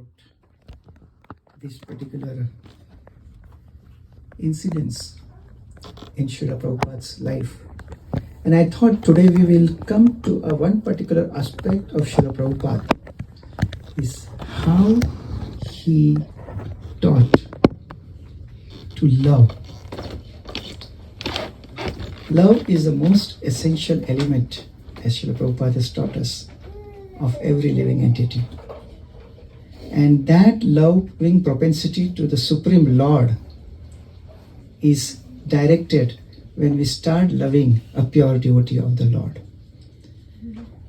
about this particular incidents in Srila Prabhupada's life. And I thought today we will come to one particular aspect of Srila Prabhupada, is how he taught to love. Love is the most essential element, as Srila Prabhupada has taught us, of every living entity. And that loving propensity to the Supreme Lord is directed when we start loving a pure devotee of the Lord.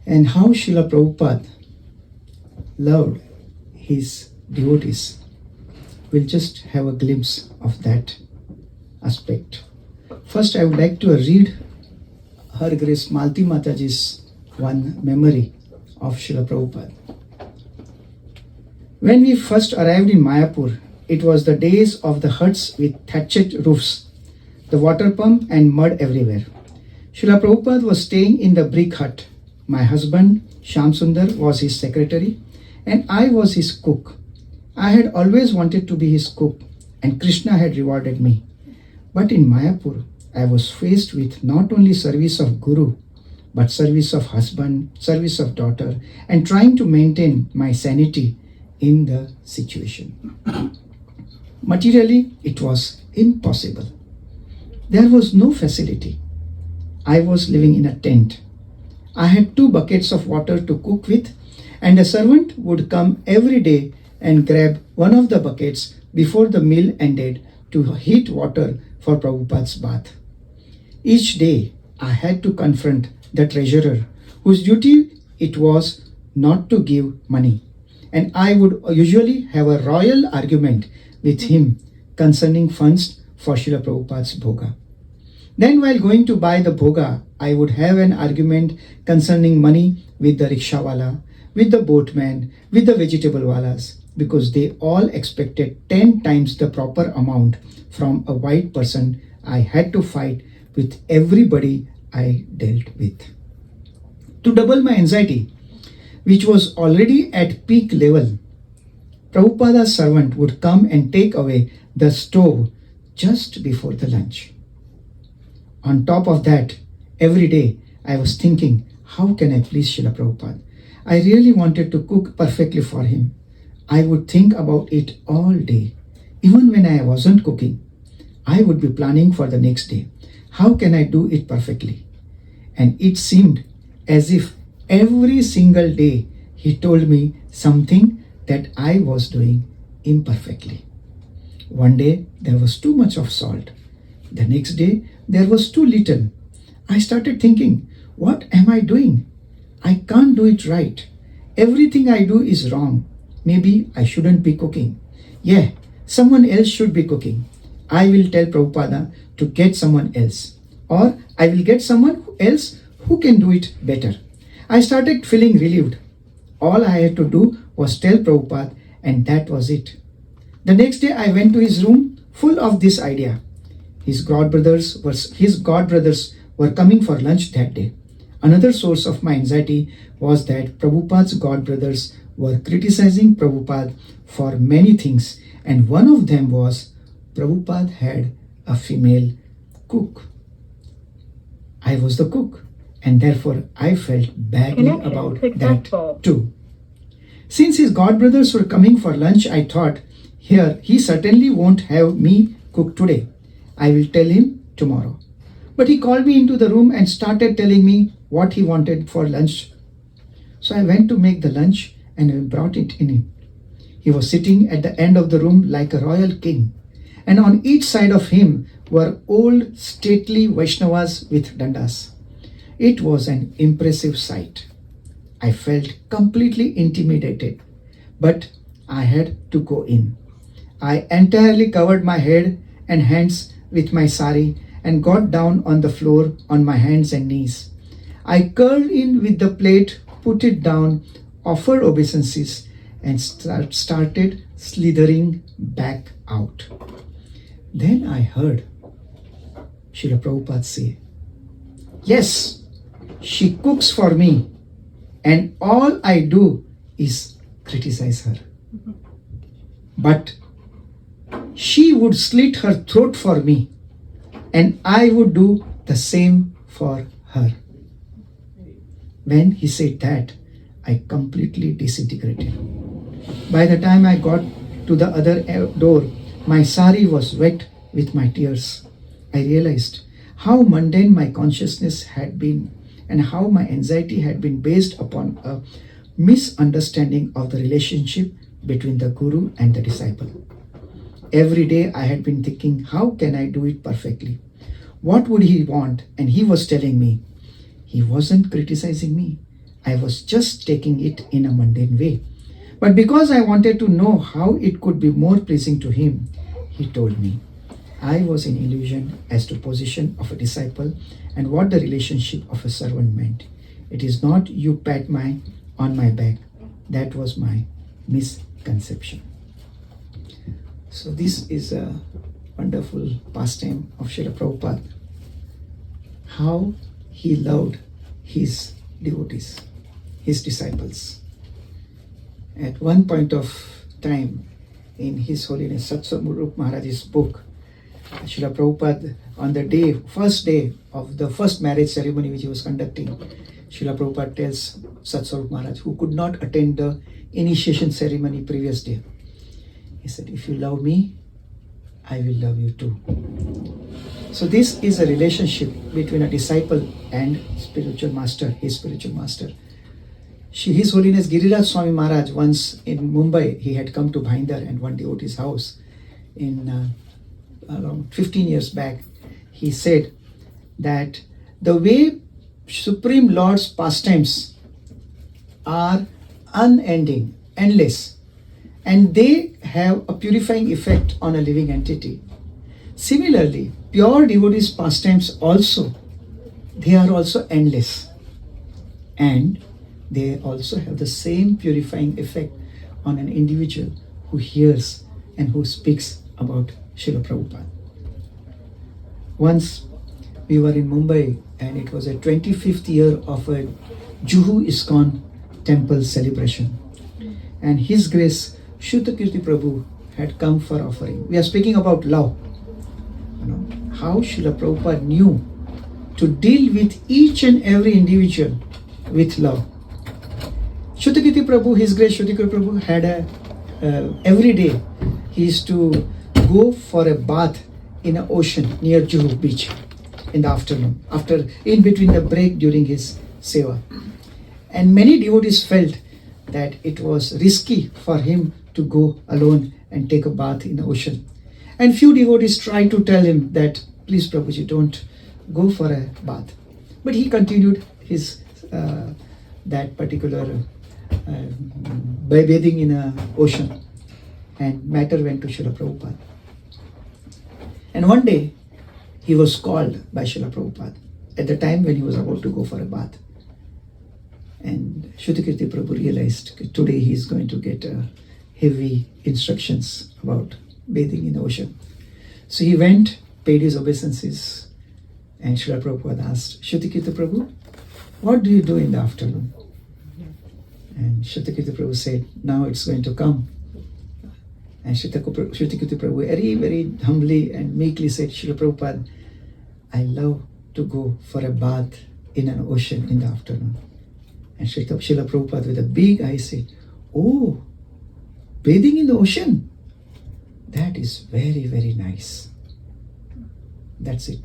And how Srila Prabhupada loved his devotees, we'll just have a glimpse of that aspect. First, I would like to read Her Grace Malti Mataji's one memory of Srila Prabhupada. When we first arrived in Mayapur, it was the days of the huts with thatched roofs, the water pump and mud everywhere. Srila Prabhupada was staying in the brick hut. My husband, Shyam Sundar, was his secretary and I was his cook. I had always wanted to be his cook and Krishna had rewarded me. But in Mayapur, I was faced with not only service of Guru, but service of husband, service of daughter, and trying to maintain my sanity in the situation. Materially, it was impossible. There was no facility. I was living in a tent. I had 2 buckets of water to cook with, and a servant would come every day and grab one of the buckets before the meal ended to heat water for Prabhupada's bath. Each day, I had to confront the treasurer, whose duty it was not to give money. And I would usually have a royal argument with him concerning funds for Srila Prabhupada's bhoga. Then while going to buy the bhoga, I would have an argument concerning money with the rickshawala, with the boatman, with the vegetable walas, because they all expected 10 times the proper amount from a white person. I had to fight with everybody I dealt with. To double my anxiety, which was already at peak level, Prabhupada's servant would come and take away the stove just before the lunch. On top of that, every day I was thinking, how can I please Srila Prabhupada? I really wanted to cook perfectly for him. I would think about it all day. Even when I wasn't cooking, I would be planning for the next day. How can I do it perfectly? And it seemed as if every single day he told me something that I was doing imperfectly. One day there was too much of salt. The next day there was too little. I started thinking, what am I doing? I can't do it right. Everything I do is wrong. Maybe I shouldn't be cooking. Yeah, someone else should be cooking. I will tell Prabhupada to get someone else. Or I will get someone else who can do it better. I started feeling relieved. All I had to do was tell Prabhupada, and that was it. The next day I went to his room full of this idea. His godbrothers were coming for lunch that day. Another source of my anxiety was that Prabhupada's godbrothers were criticizing Prabhupada for many things, and one of them was Prabhupada had a female cook. I was the cook. And therefore, I felt badly about that too. Since his godbrothers were coming for lunch, I thought, here, he certainly won't have me cook today. I will tell him tomorrow. But he called me into the room and started telling me what he wanted for lunch. So I went to make the lunch and I brought it in. He was sitting at the end of the room like a royal king. And on each side of him were old, stately Vaishnavas with dandas. It was an impressive sight. I felt completely intimidated, but I had to go in. I entirely covered my head and hands with my sari and got down on the floor on my hands and knees. I curled in with the plate, put it down, offered obeisances, and started slithering back out. Then I heard Srila Prabhupada say, yes, she cooks for me and all I do is criticize her. but she would slit her throat for me, and I would do the same for her. When he said that, I completely disintegrated. By the time I got to the other door, my sari was wet with my tears. I realized how mundane my consciousness had been and how my anxiety had been based upon a misunderstanding of the relationship between the guru and the disciple. Every day I had been thinking, how can I do it perfectly? What would he want? And he was telling me. He wasn't criticizing me. I was just taking it in a mundane way. But because I wanted to know how it could be more pleasing to him, he told me. I was in illusion as to position of a disciple and what the relationship of a servant meant. It is not you pat on my back. That was my misconception. So this is a wonderful pastime of Srila Prabhupada. How he loved his devotees, his disciples. At one point of time in His Holiness Satsarup Maharaj's book, Srila Prabhupada, on the first day of the first marriage ceremony which he was conducting, Srila Prabhupada tells Satsarup Maharaj, who could not attend the initiation ceremony previous day, he said, if you love me, I will love you too. So this is a relationship between a disciple and spiritual master, his spiritual master. His Holiness Giriraj Swami Maharaj, once in Mumbai, he had come to Bhainder and one devotee's house in around 15 years back. He said that the way Supreme Lord's pastimes are unending, endless, and they have a purifying effect on a living entity. Similarly, pure devotees' pastimes also, they are also endless, and they also have the same purifying effect on an individual who hears and who speaks about Srila Prabhupada. Once we were in Mumbai and it was a 25th year of a Juhu ISKCON temple celebration, and His Grace Shrutakirti Prabhu had come for offering. We are speaking about love. How Srila Prabhupada knew to deal with each and every individual with love. Shrutakirti Prabhu, His Grace Shrutakirti Prabhu had every day he used to go for a bath in an ocean near Juhu beach in the afternoon, in between the break during his seva. And many devotees felt that it was risky for him to go alone and take a bath in the ocean. And few devotees tried to tell him that, please Prabhuji, don't go for a bath. But he continued his that particular by bathing in an ocean, and matter went to Srila Prabhupada. And one day he was called by Srila Prabhupada at the time when he was about to go for a bath. And Shrutakirti Prabhu realized that today he is going to get heavy instructions about bathing in the ocean. So he went, paid his obeisances, and Srila Prabhupada asked, Shrutakirti Prabhu, what do you do in the afternoon? And Shrutakirti Prabhu said, now it's going to come. And Shrutakirti Prabhu very, very humbly and meekly said, Srila Prabhupada, I love to go for a bath in an ocean in the afternoon. And Srila Prabhupada with a big eye said, oh, bathing in the ocean? That is very, very nice. That's it.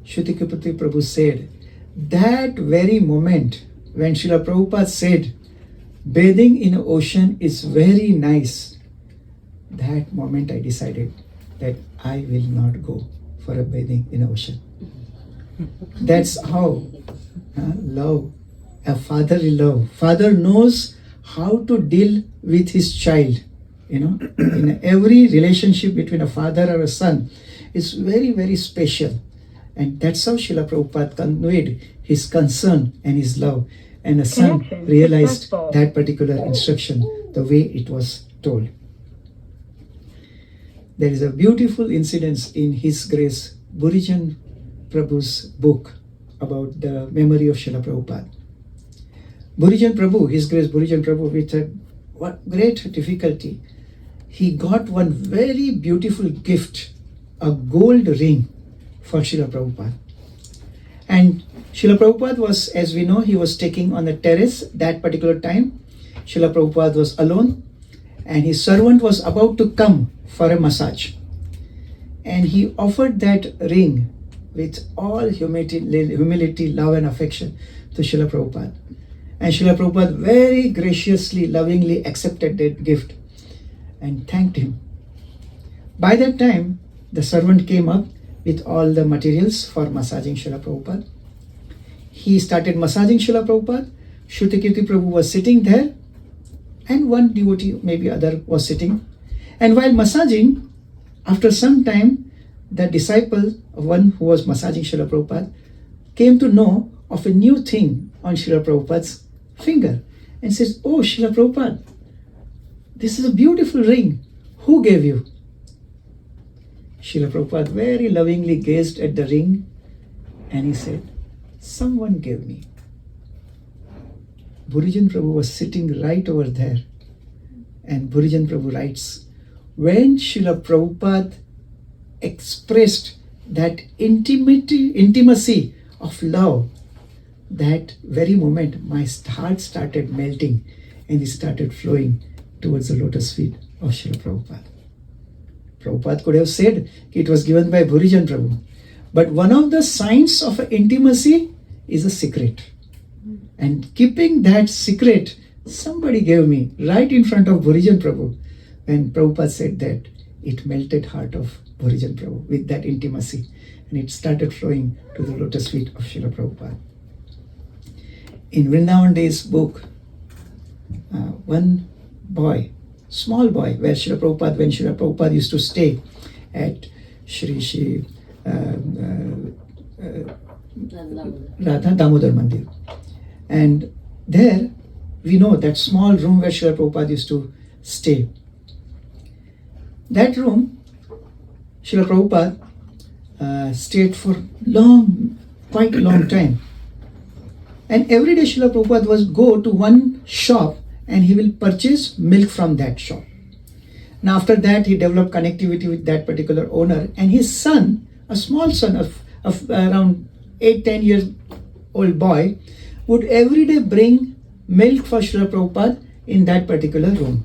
Shrutakirti Prabhu said, that very moment when Srila Prabhupada said, bathing in the ocean is very nice, that moment I decided that I will not go for a bathing in the ocean. That's how love, a fatherly love. Father knows how to deal with his child. In every relationship between a father or a son is very, very special. And that's how Srila Prabhupada conveyed his concern and his love. And the son realized that particular instruction the way it was told. There is a beautiful incident in His Grace Burijan Prabhu's book about the memory of Srila Prabhupada. Burijan Prabhu, His Grace Burijan Prabhu, with a great difficulty, he got one very beautiful gift, a gold ring for Srila Prabhupada. And Srila Prabhupada was, as we know, he was taking on the terrace that particular time. Srila Prabhupada was alone and his servant was about to come for a massage. And he offered that ring with all humility, love and affection to Srila Prabhupada. And Srila Prabhupada very graciously, lovingly accepted that gift and thanked him. By that time, the servant came up with all the materials for massaging Srila Prabhupada. He started massaging Srila Prabhupada. Shrutikirti Prabhu was sitting there and one devotee, maybe other, was sitting. And while massaging, after some time, the disciple, one who was massaging Srila Prabhupada, came to know of a new thing on Srila Prabhupada's finger and says, "Oh, Srila Prabhupada, this is a beautiful ring. Who gave you?" Srila Prabhupada very lovingly gazed at the ring and he said, "Someone gave me." Burijan Prabhu was sitting right over there. And Burijan Prabhu writes, when Srila Prabhupada expressed that intimacy of love, that very moment my heart started melting and it started flowing towards the lotus feet of Srila Prabhupada. Prabhupada could have said it was given by Burijan Prabhu. But one of the signs of intimacy is a secret. And keeping that secret, somebody gave me right in front of Burijan Prabhu. When Prabhupada said that, it melted heart of Burijan Prabhu with that intimacy. And it started flowing to the lotus feet of Srila Prabhupada. In Vrindavan Day's book, one boy, small boy, when Srila Prabhupada used to stay at Shri Radha Damodar Mandir. And there, we know that small room where Srila Prabhupada used to stay. That room, Srila Prabhupada stayed for quite a long time. And every day Srila Prabhupada was go to one shop and he will purchase milk from that shop. Now after that, he developed connectivity with that particular owner, and his son, a small son of around 8-10 years old boy, would every day bring milk for Srila Prabhupada in that particular room.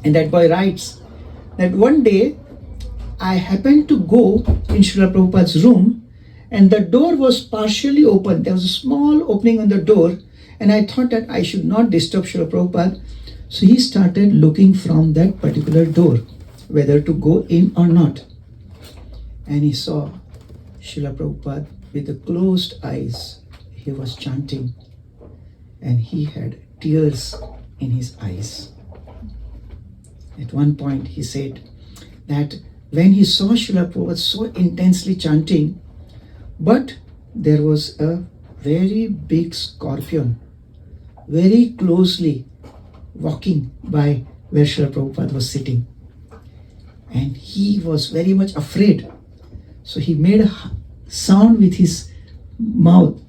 And that boy writes that one day I happened to go in Srila Prabhupada's room and the door was partially open. There was a small opening on the door and I thought that I should not disturb Srila Prabhupada. So he started looking from that particular door, whether to go in or not. And he saw Srila Prabhupada with the closed eyes. He was chanting and he had tears in his eyes. At one point he said that when he saw Srila Prabhupada so intensely chanting, but there was a very big scorpion very closely walking by where Srila Prabhupada was sitting. And he was very much afraid. So he made a sound with his mouth,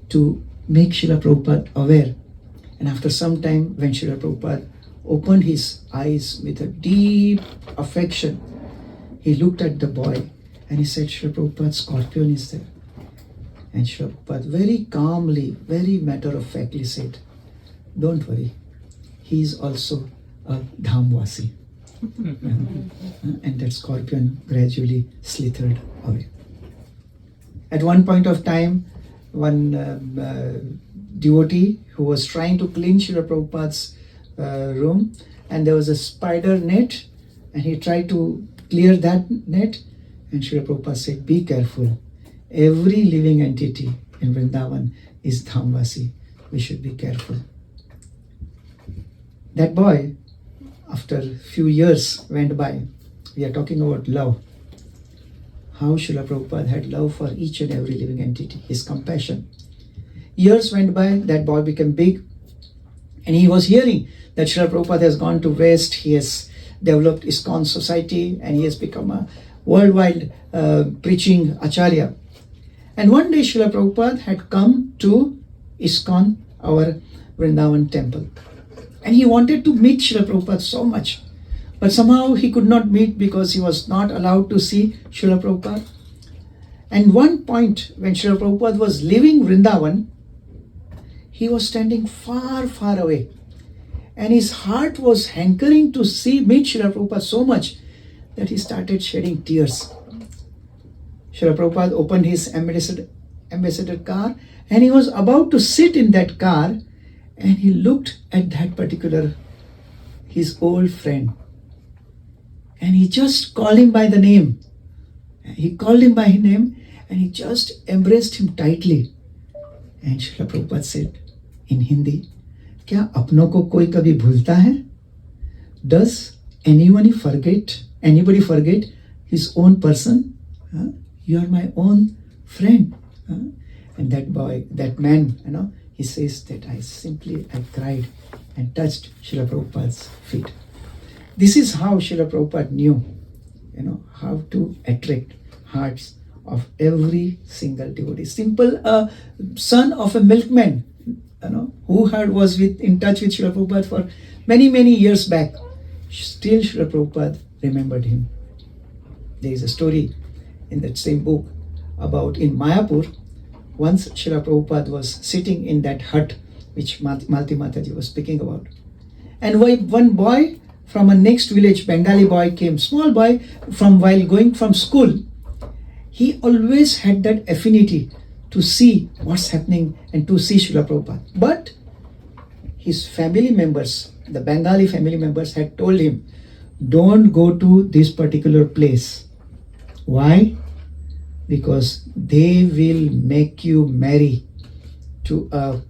to make Srila Prabhupada aware. And after some time, when Srila Prabhupada opened his eyes with a deep affection, he looked at the boy and he said, "Srila Prabhupada, scorpion is there." And Srila Prabhupada very calmly, very matter-of-factly said, "Don't worry, he is also a Dhamvasi." And that scorpion gradually slithered away. At one point of time, one devotee who was trying to clean Srila Prabhupada's room, and there was a spider net, and he tried to clear that net, and Srila Prabhupada said, "Be careful. Every living entity in Vrindavan is Dhamvasi. We should be careful." That boy, after a few years went by, we are talking about love. How Srila Prabhupada had love for each and every living entity, his compassion. Years went by, that boy became big, and he was hearing that Srila Prabhupada has gone to West, he has developed ISKCON society, and he has become a worldwide preaching acharya. And one day Srila Prabhupada had come to ISKCON, our Vrindavan temple. And he wanted to meet Srila Prabhupada so much. But somehow he could not meet because he was not allowed to see Srila Prabhupada. And one point when Srila Prabhupada was leaving Vrindavan, he was standing far, far away. And his heart was hankering to meet Srila Prabhupada so much that he started shedding tears. Srila Prabhupada opened his ambassador car and he was about to sit in that car, and he looked at that particular, his old friend. And he just called him by the name. He called him by his name and he just embraced him tightly. And Srila Prabhupada said in Hindi, क्या अपनों को कोई कभी भूलता है? Does anybody forget his own person? You are my own friend. And that man, he says that I cried and touched Srila Prabhupada's feet. This is how Srila Prabhupada knew, how to attract hearts of every single devotee. Simple son of a milkman, who was in touch with Srila Prabhupada for many, many years back. Still Srila Prabhupada remembered him. There is a story in that same book about in Mayapur, once Srila Prabhupada was sitting in that hut which Malti Mataji was speaking about. And one boy from a next village, Bengali boy came, small boy, while going from school. He always had that affinity to see what's happening and to see Srila Prabhupada. But his family members, the Bengali family members, had told him, don't go to this particular place. Why? Because they will make you marry to a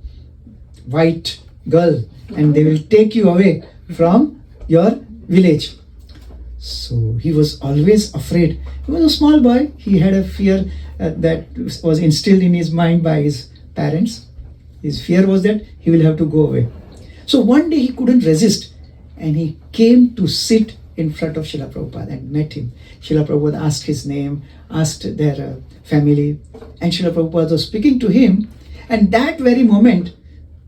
white girl and they will take you away from your village. So he was always afraid. He was a small boy. He had a fear that was instilled in his mind by his parents. His fear was that he will have to go away. So one day he couldn't resist and he came to sit in front of Srila Prabhupada and met him. Srila Prabhupada asked his name, asked their family, and Srila Prabhupada was speaking to him. And that very moment,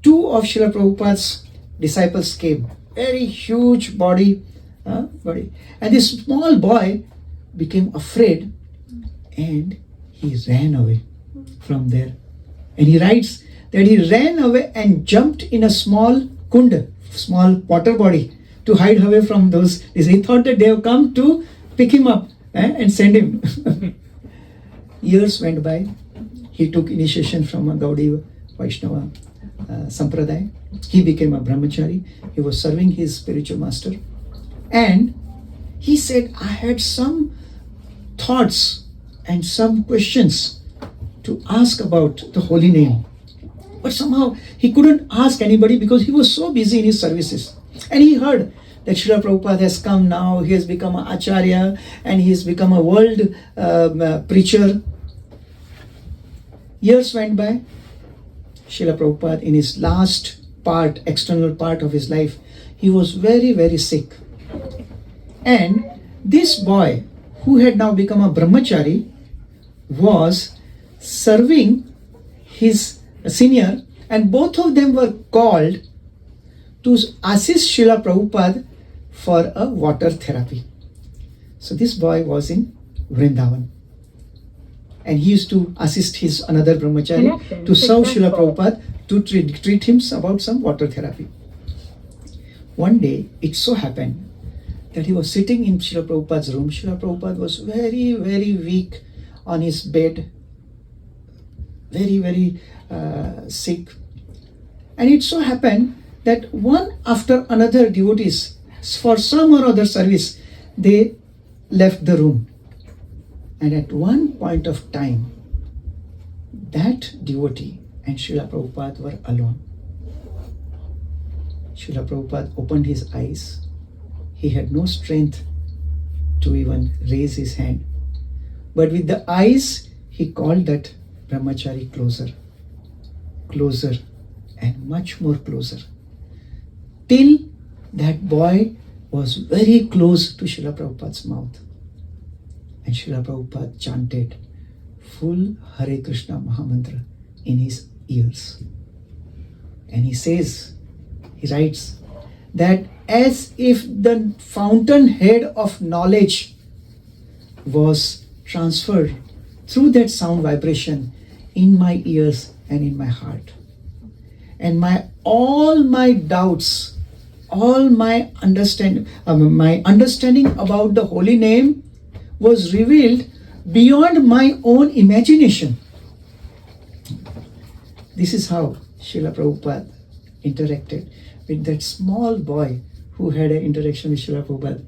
two of Srila Prabhupada's disciples came. Very huge body. And this small boy became afraid and he ran away from there. And he writes that he ran away and jumped in a small kund, small water body, to hide away from those. He thought that they have come to pick him up and send him. Years went by. He took initiation from a Gaudiya Vaishnava Sampradaya. He became a brahmachari. He was serving his spiritual master. And he said, I had some thoughts and some questions to ask about the holy name. But somehow he couldn't ask anybody because he was so busy in his services. And he heard that Srila Prabhupada has come now, he has become an acharya and he has become a world preacher. Years went by. Srila Prabhupada, in his last part, external part of his life, he was very, very sick. And this boy, who had now become a brahmachari, was serving his senior, and both of them were called to assist Srila Prabhupada for a water therapy. So this boy was in Vrindavan. And he used to assist his another brahmachari to serve Srila Prabhupada to treat him about some water therapy. One day, it so happened that he was sitting in Srila Prabhupada's room. Srila Prabhupada was very, very weak on his bed, very, very sick. And it so happened that one after another devotees, for some or other service, they left the room. And at one point of time, that devotee and Srila Prabhupada were alone. Srila Prabhupada opened his eyes. He had no strength to even raise his hand. But with the eyes, he called that brahmachari closer, closer, and much more closer. Till that boy was very close to Srila Prabhupada's mouth. And Srila Prabhupada chanted full Hare Krishna Mahamantra in his ears. And he says, he writes that as if the fountainhead of knowledge was transferred through that sound vibration in my ears and in my heart. And all my doubts, all my understanding about the holy name was revealed beyond my own imagination. This is how Srila Prabhupada interacted with that small boy who had an interaction with Srila Prabhupada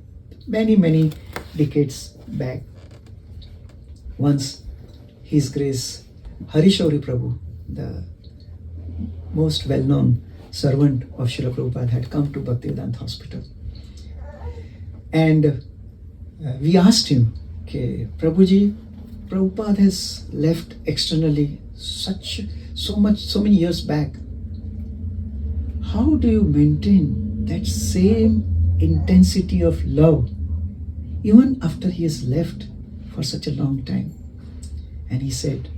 many decades back. Once, His Grace Harishauri Prabhu, the most well-known servant of Srila Prabhupada, had come to Bhaktivedanta Hospital. And we asked him, okay, Prabhuji, Prabhupada has left externally so many years back. How do you maintain that same intensity of love even after he has left for such a long time? And he said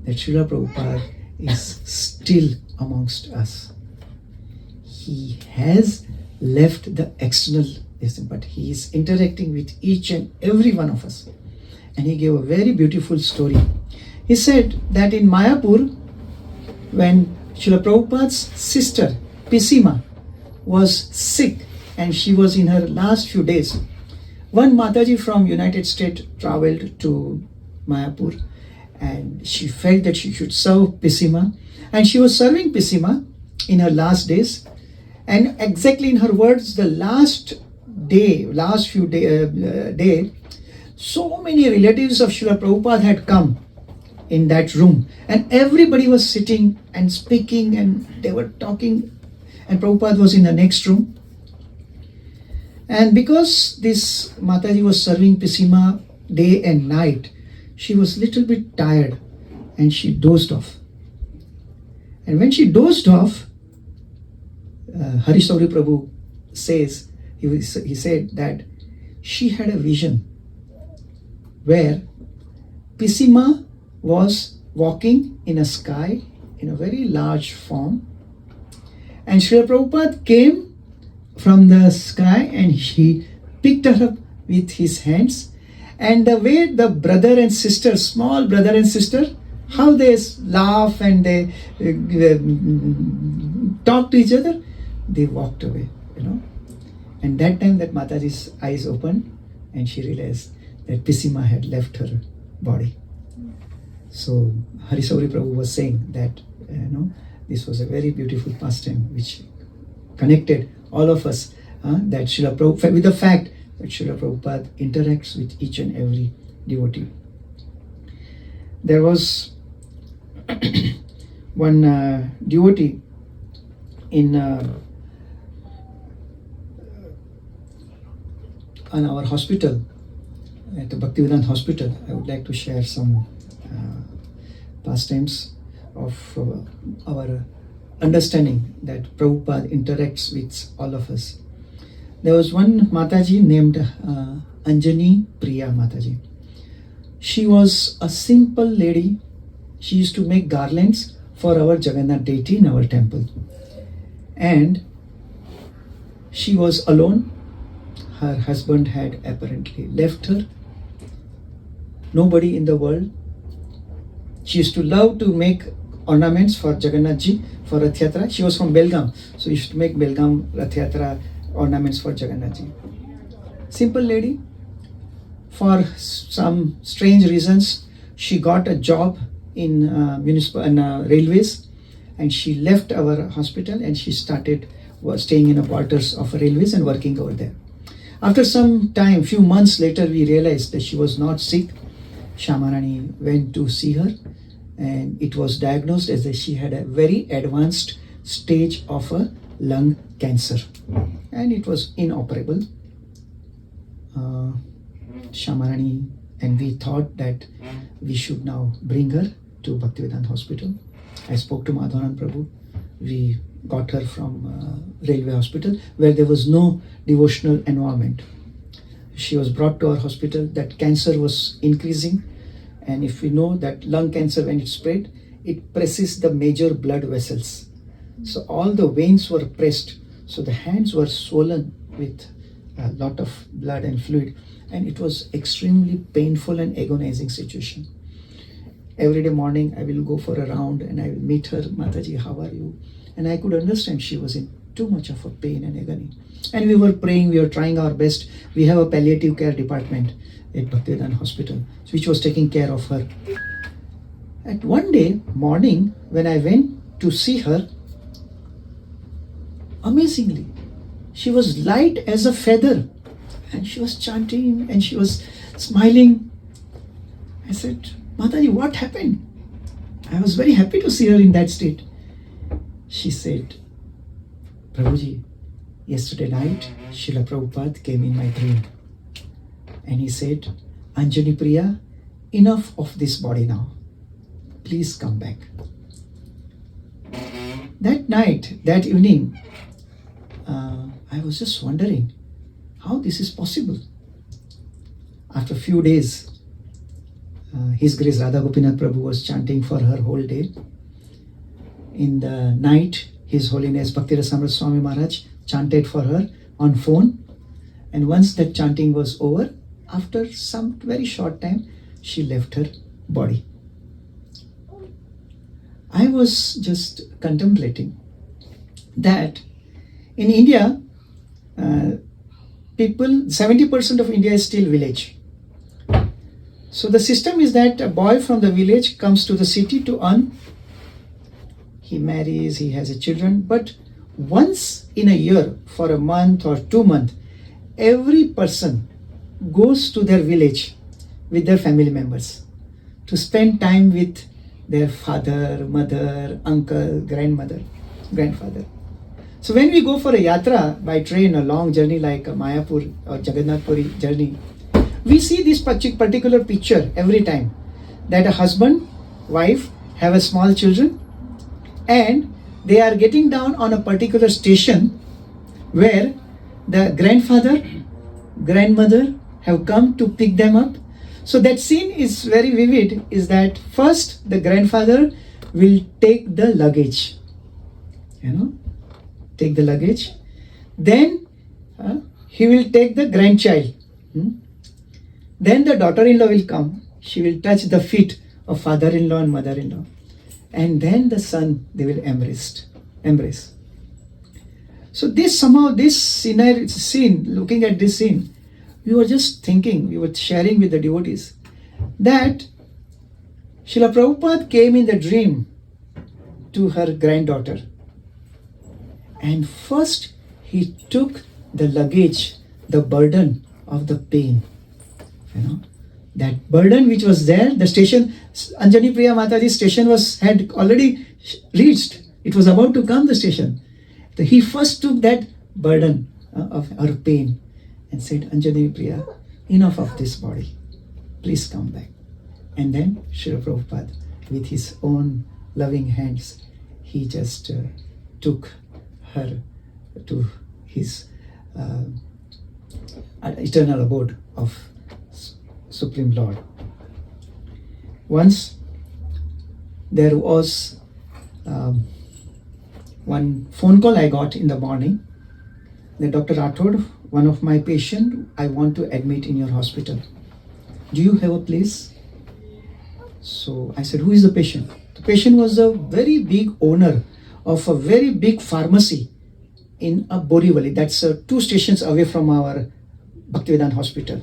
that Srila Prabhupada is still amongst us. He has left the external, but he is interacting with each and every one of us. And he gave a very beautiful story. He said that in Mayapur, when Srila Prabhupada's sister Pisima was sick and she was in her last few days, one Mataji from United States traveled to Mayapur and she felt that she should serve Pisima, and she was serving Pisima in her last days, and exactly in her words, the last few days, so many relatives of Srila Prabhupada had come in that room, and everybody was sitting and speaking and they were talking, and Prabhupada was in the next room. And because this Mataji was serving Pisima day and night, she was a little bit tired and she dozed off. And when she dozed off, Harishauri Prabhu says, he said that she had a vision where Pisima was walking in a sky in a very large form, and Srila Prabhupada came from the sky and he picked her up with his hands, and the way the brother and sister, small brother and sister, how they laugh and they talk to each other, they walked away, And that time that Mataji's eyes opened and she realized that Pisima had left her body. So Harishauri Prabhu was saying that this was a very beautiful pastime which connected all of us, that Srila Prabhupada, with the fact that Srila Prabhupada interacts with each and every devotee. There was one devotee in our hospital, at the Bhaktivedanta Hospital. I would like to share some pastimes of our understanding that Prabhupada interacts with all of us. There was one Mataji named Anjani Priya Mataji. She was a simple lady. She used to make garlands for our Jagannath deity in our temple. And she was alone. Her husband had apparently left her. Nobody in the world. She used to love to make ornaments for Jagannath Ji, for Rath Yatra. She was from Belgaum, so she used to make Belgaum Rath Yatra ornaments for Jagannath Ji. Simple lady. For some strange reasons, she got a job in railways, and she left our hospital and she was staying in the quarters of railways and working over there. After some time, few months later, we realized that she was not sick. Shamarani went to see her, and it was diagnosed as that she had a very advanced stage of a lung cancer, and it was inoperable. Shamarani and we thought that we should now bring her to Bhaktivedanta Hospital. I spoke to Madhavan Prabhu. We got her from Railway Hospital, where there was no devotional environment. She was brought to our hospital. That cancer was increasing, and if we know that lung cancer, when it spread, it presses the major blood vessels. So all the veins were pressed. So the hands were swollen with a lot of blood and fluid, and it was extremely painful and agonizing situation. Every day morning I will go for a round and I will meet her. Mataji, how are you? And I could understand she was in too much of a pain and agony. And we were praying, we were trying our best. We have a palliative care department at Bhaktivedanta Hospital, which was taking care of her. At one day morning, when I went to see her, amazingly, she was light as a feather, and she was chanting and she was smiling. I said, Mataji, what happened? I was very happy to see her in that state. She said, Prabhuji, yesterday night, Srila Prabhupada came in my dream. And he said, Anjani Priya, enough of this body now. Please come back. That night, that evening, I was just wondering how this is possible. After a few days, His Grace Radha Gopinath Prabhu was chanting for her whole day. In the night, His Holiness Bhakti Rasamrita Swami Maharaj chanted for her on phone. And once that chanting was over, after some very short time, she left her body. I was just contemplating that in India, 70% of India is still village. So the system is that a boy from the village comes to the city to earn. He marries, he has a children, but once in a year, for a month or 2 months, every person goes to their village with their family members to spend time with their father, mother, uncle, grandmother, grandfather. So when we go for a yatra by train, a long journey like a Mayapur or Jagannath Puri journey, we see this particular picture every time, that a husband, wife have a small children, and they are getting down on a particular station where the grandfather, grandmother have come to pick them up. So that scene is very vivid, is that first the grandfather will take the luggage, take the luggage, then he will take the grandchild. Then the daughter-in-law will come, she will touch the feet of father-in-law and mother-in-law, and then the son they will embrace. So this scene, looking at this scene, we were just thinking, we were sharing with the devotees that Srila Prabhupada came in the dream to her granddaughter, and first he took the luggage, the burden of the pain. That burden which was there, the station, Anjani Priya Mataji's station had already reached. It was about to come, the station. So he first took that burden of her pain and said, Anjani Priya, enough of this body. Please come back. And then Srila Prabhupada, with his own loving hands, he just took her to his eternal abode of Supreme Lord. Once there was one phone call I got in the morning. The Dr. Rathod, one of my patients, I want to admit in your hospital. Do you have a place? So I said, who is the patient? The patient was a very big owner of a very big pharmacy in Borivali. That's 2 stations away from our Bhaktivedanta Hospital.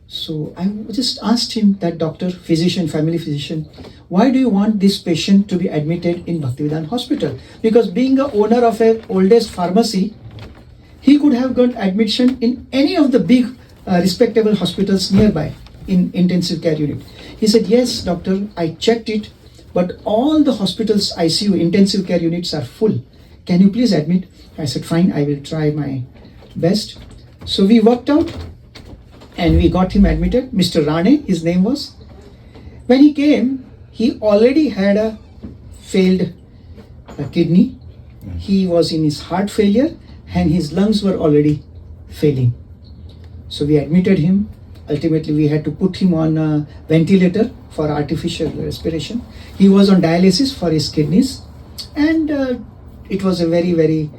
So I just asked him, that doctor, physician, family physician, why do you want this patient to be admitted in Bhaktivedanta Hospital? Because being the owner of an oldest pharmacy, he could have got admission in any of the big respectable hospitals nearby in intensive care unit. He said, yes, doctor, I checked it, but all the hospitals ICU, intensive care units are full. Can you please admit? I said, fine, I will try my best. So we worked out and we got him admitted. Mr. Rane, his name was. When he came, he already had a failed kidney. He was in his heart failure and his lungs were already failing. So we admitted him. Ultimately, we had to put him on a ventilator for artificial respiration. He was on dialysis for his kidneys, and it was a very, very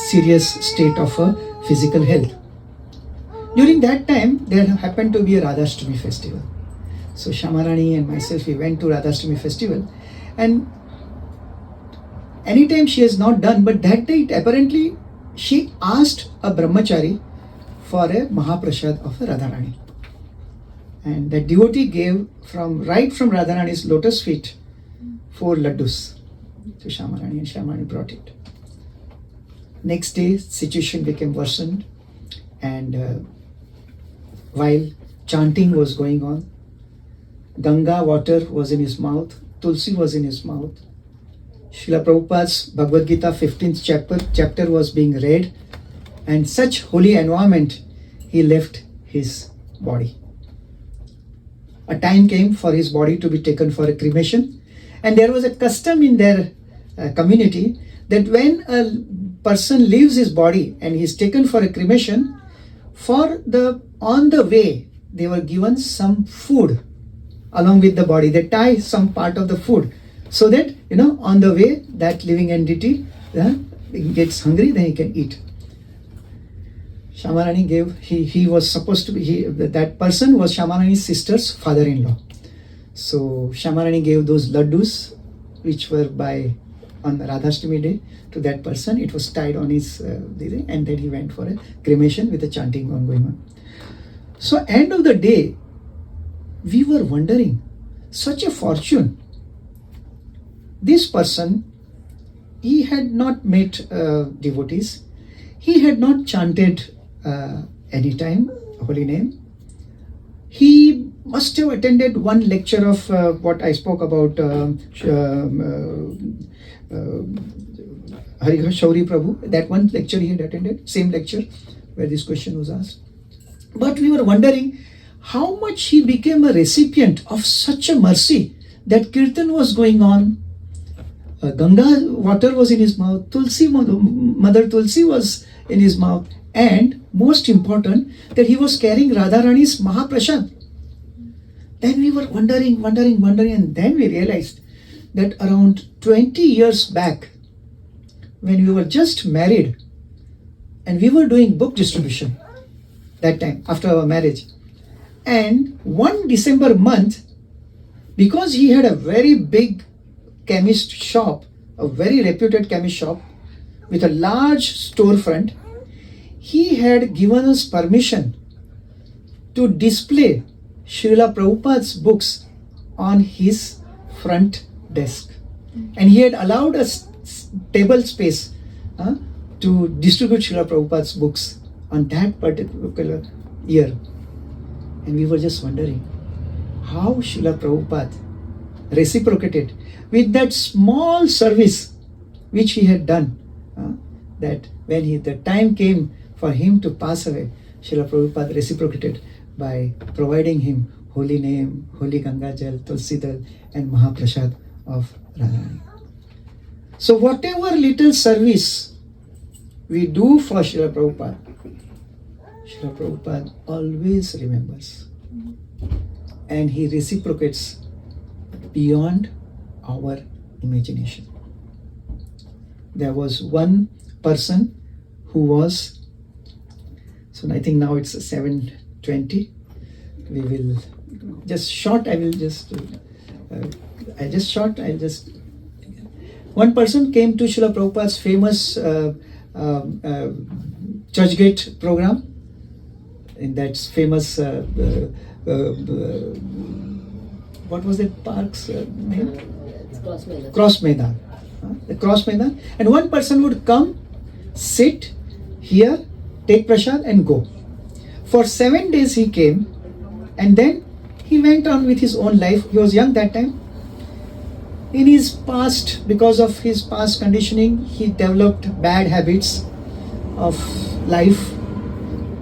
serious state of physical health. During that time, there happened to be a Radhashtami festival. So Shamarani and myself, we went to Radhashtami festival, and anytime she has not done, but that day apparently she asked a brahmachari for a Mahaprasad of a Radharani. And that devotee gave right from Radharani's lotus feet 4 laddus to Shamarani, and Shamarani brought it. Next day, situation became worsened, and while chanting was going on, Ganga water was in his mouth, Tulsi was in his mouth. Srila Prabhupada's Bhagavad Gita 15th chapter was being read, and such holy environment, he left his body. A time came for his body to be taken for a cremation, and there was a custom in their community that when a person leaves his body and he is taken for a cremation, on the way they were given some food along with the body. They tie some part of the food so that on the way that living entity gets hungry, then he can eat. Shamarani gave, he was supposed to be, that person was Shamarani's sister's father-in-law. So Shamarani gave those laddus, which were on Radhashtami day, to that person. It was tied on his, and then he went for a cremation with a chanting going on. So end of the day, we were wondering, such a fortune. This person, he had not met devotees. He had not chanted any time holy name. He must have attended one lecture of what I spoke about, Shauri Prabhu. That one lecture he had attended, same lecture where this question was asked. But we were wondering how much he became a recipient of such a mercy that Kirtan was going on. Ganga water was in his mouth, Tulsi, Mother Tulsi was in his mouth, and most important, that he was carrying Radharani's Mahaprasad. Then we were wondering, and then we realized that around 20 years back, when we were just married, and we were doing book distribution that time, after our marriage, and one December month, because he had a very big chemist shop, a very reputed chemist shop with a large storefront, he had given us permission to display Srila Prabhupada's books on his front desk. And he had allowed us table space to distribute Srila Prabhupada's books on that particular year. And we were just wondering how Srila Prabhupada reciprocated with that small service which he had done, that when the time came for him to pass away, Srila Prabhupada reciprocated by providing him holy name, holy Ganga Jal, Tulsi Dal, and Mahaprasad of Radharani. So whatever little service we do for Srila Prabhupada, Srila Prabhupada always remembers, and he reciprocates beyond our imagination. There was one person who was, so I think now it's 7:20. We will just short. One person came to Srila Prabhupada's famous Churchgate program. In that famous, what was that park's name? Cross Maidan. The Cross Maidan. And one person would come, sit here, take prasad and go. For 7 days he came, and then he went on with his own life. He was young that time. In his past, because of his past conditioning, he developed bad habits of life,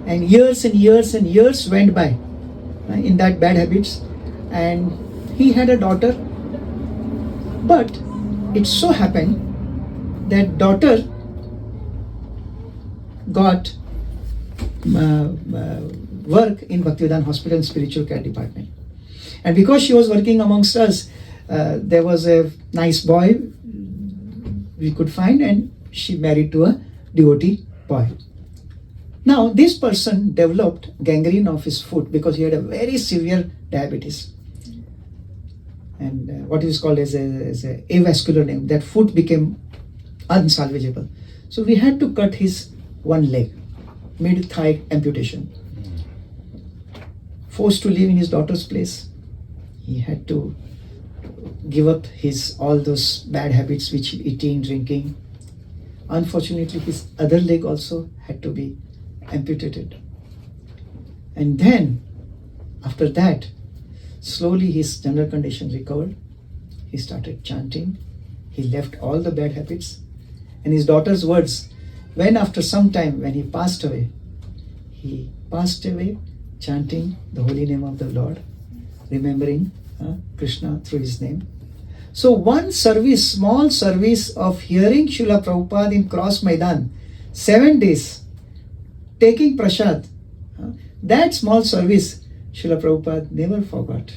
and years and years and years went by in that bad habits, and he had a daughter. But it so happened that daughter got work in Bhaktivedanta Hospital Spiritual Care Department. And because she was working amongst us, there was a nice boy we could find, and she married to a devotee boy. Now this person developed gangrene of his foot because he had a very severe diabetes. And what is called as a avascular name, that foot became unsalvageable. So we had to cut his one leg, mid-thigh amputation. Forced to live in his daughter's place. He had to give up his all those bad habits, which eating, drinking. Unfortunately, his other leg also had to be amputated. And then, after that, slowly his general condition recovered. He started chanting. He left all the bad habits. And his daughter's words, when after some time, when he passed away chanting the holy name of the Lord, remembering Krishna through his name. So one service, small service of hearing Srila Prabhupada in Cross Maidan, 7 days, taking prasad, that small service Srila Prabhupada never forgot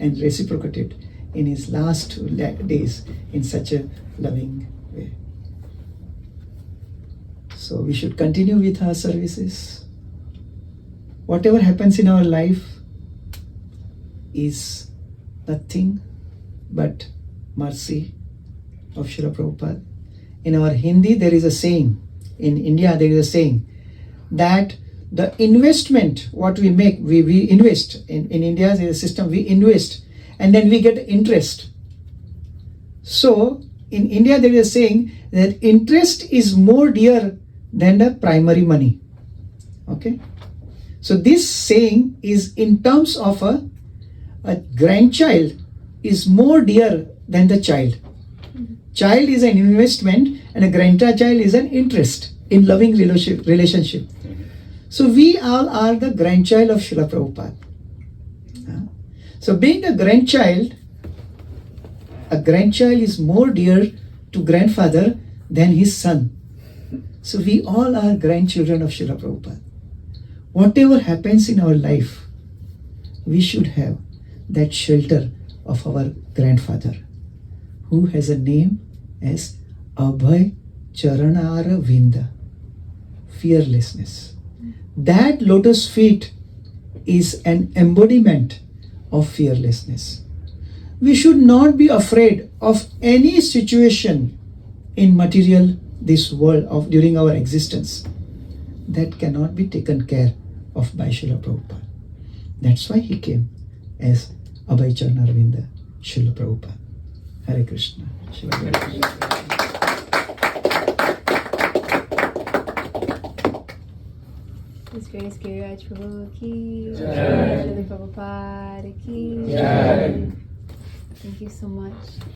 and reciprocated in his last days in such a loving way. So we should continue with our services. Whatever happens in our life is nothing but mercy of Srila Prabhupada. In our Hindi, there is a saying, in India, there is a saying that the investment, what we make, we invest. In India, there is a system, we invest and then we get interest. So, in India, there is a saying that interest is more dear than the primary money. Okay? So this saying is in terms of a grandchild is more dear than the child. Child is an investment and a grandchild is an interest in loving relationship. So we all are the grandchild of Srila Prabhupada. So being a grandchild is more dear to grandfather than his son. So we all are grandchildren of Srila Prabhupada. Whatever happens in our life, we should have that shelter of our grandfather, who has a name as Abhay Charanara Vinda, fearlessness. That lotus feet is an embodiment of fearlessness. We should not be afraid of any situation in material this world of during our existence that cannot be taken care of by Srila Prabhupada. That's why he came as Abhay Charanarvinda Srila Prabhupada. Hare Krishna. His Grace Giriraj Prabhu ki Jai. Srila Prabhupada ki Jai. Thank you so much.